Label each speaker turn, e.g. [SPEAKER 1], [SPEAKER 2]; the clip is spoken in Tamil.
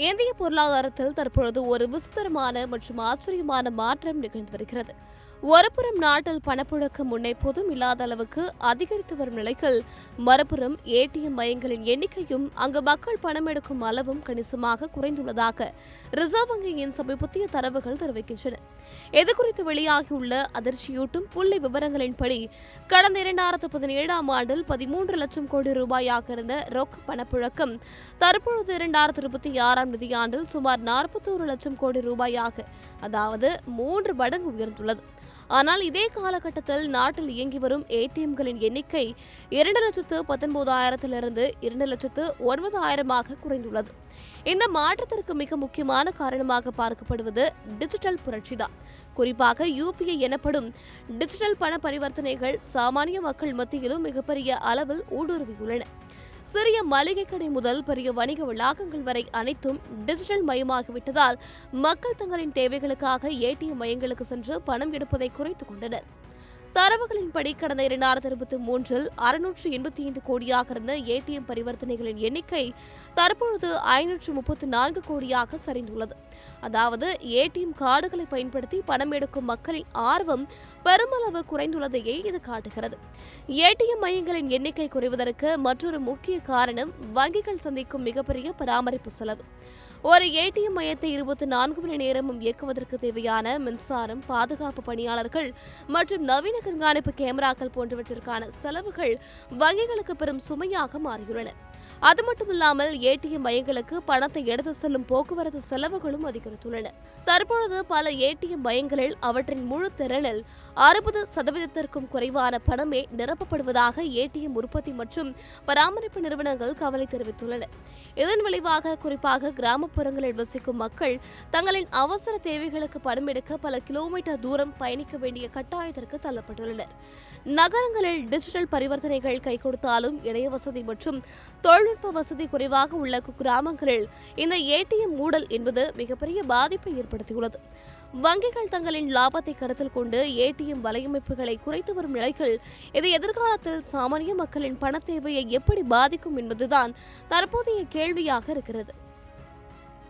[SPEAKER 1] இந்திய பொருளாதாரத்தில் தற்பொழுது ஒரு விசித்திரமான மற்றும் ஆச்சரியமான மாற்றம் நிகழ்ந்து வருகிறது. ஒருபுறம் நாட்டில் பணப்புழக்கம் முன்னெப்போதும் இல்லாத அளவுக்கு அதிகரித்து வரும் நிலையில், மறுபுறம் ஏடிஎம் மையங்களின் எண்ணிக்கையும் அங்கு மக்கள் பணம் எடுக்கும் அளவும் கணிசமாக குறைந்துள்ளதாக ரிசர்வ் வங்கியின் சமீபத்திய தரவுகள் தெரிவிக்கின்றன. இதுகுறித்து வெளியாகியுள்ள அதிர்ச்சியூட்டும் புள்ளி விவரங்களின்படி, கடந்த 2017ஆம் ஆண்டில் 13 லட்சம் கோடி ரூபாயாக இருந்த ரொக்க பணப்புழக்கம் தற்பொழுது 2026ஆம் நிதியாண்டில் சுமார் 41 லட்சம் கோடி ரூபாயாக, அதாவது 3 மடங்கு உயர்ந்துள்ளது. ஆனால் இதே காலகட்டத்தில் நாட்டில் இயங்கி வரும் ஏடிஎம்களின் எண்ணிக்கை 2,19,000 2,09,000 குறைந்துள்ளது. இந்த மாற்றத்திற்கு மிக முக்கியமான காரணமாக பார்க்கப்படுவது டிஜிட்டல் புரட்சிதான். குறிப்பாக யுபிஐ எனப்படும் டிஜிட்டல் பண பரிவர்த்தனைகள் சாமானிய மக்கள் மத்தியிலும் மிகப்பெரிய அளவில் ஊடுருவியுள்ளன. சிறிய மளிகை கடை முதல் பெரிய வணிக வளாகங்கள் வரை அனைத்தும் டிஜிட்டல் மயமாகிவிட்டதால் மக்கள் தங்களின் தேவைகளுக்காக ஏடிஎம் மையங்களுக்கு சென்று பணம் எடுப்பதை குறைத்துக் கொண்டனர். தரவுகளின்படி கடந்த 2023இல் 685 கோடியாக இருந்த ஏடிஎம் பரிவர்த்தனைகளின் எண்ணிக்கை தற்பொழுது 534 கோடியாக சரிந்துள்ளது. அதாவது ஏடிஎம் கார்டுகளை பயன்படுத்தி பணம் எடுக்கும் மக்களின் ஆர்வம் பெருமளவு குறைந்துள்ளதையே இது காட்டுகிறது. ஏடிஎம் மையங்களின் எண்ணிக்கை குறைவதற்கு மற்றொரு முக்கிய காரணம் வங்கிகள் சந்திக்கும் மிகப்பெரிய பராமரிப்பு செலவு. ஒரு ஏடிஎம் மையத்தை 24 மணி நேரமும் இயக்குவதற்கு தேவையான மின்சாரம், பாதுகாப்பு பணியாளர்கள் மற்றும் நவீன கண்காணிப்பு கேமராக்கள் போன்றவற்றிற்கான செலவுகள் வங்கிகளுக்கு பெரும் சுமையாக மாறியுள்ளன. அது மட்டுமில்லாமல் ஏடிஎம் மையங்களுக்கு பணத்தை எடுத்து செல்லும் போக்குவரத்து செலவுகளும் அதிகரித்துள்ளன. தற்பொழுது பல ஏடிஎம் மையங்களில் அவற்றின் முழு திறனில் 60% குறைவான பணமே நிரப்பப்படுவதாக ஏடிஎம் உற்பத்தி மற்றும் பராமரிப்பு நிறுவனங்கள் கவலை தெரிவித்துள்ளன. இதன் விளைவாக குறிப்பாக கிராமப்புறங்களில் வசிக்கும் மக்கள் தங்களின் அவசர தேவைகளுக்கு பணம் எடுக்க பல கிலோமீட்டர் தூரம் பயணிக்க வேண்டிய கட்டாயத்திற்கு தள்ளப்பட்டுள்ளனர். நகரங்களில் டிஜிட்டல் பரிவர்த்தனைகள் கை கொடுத்தாலும் இணைய வசதி மற்றும் தொழில்நுட்ப வசதி குறைவாக உள்ள கிராமங்களில் இந்த ஏடிஎம் மூடல் என்பது மிகப்பெரிய பாதிப்பை ஏற்படுத்தியுள்ளது. வங்கிகள் தங்களின் லாபத்தை கருத்தில் கொண்டு ஏடிஎம் வலையமைப்புகளை குறைத்து வரும் நிலையில் இது எதிர்காலத்தில் சாமானிய மக்களின் பண தேவையை எப்படி பாதிக்கும் என்பதுதான் தற்போதைய கேள்வியாக இருக்கிறது.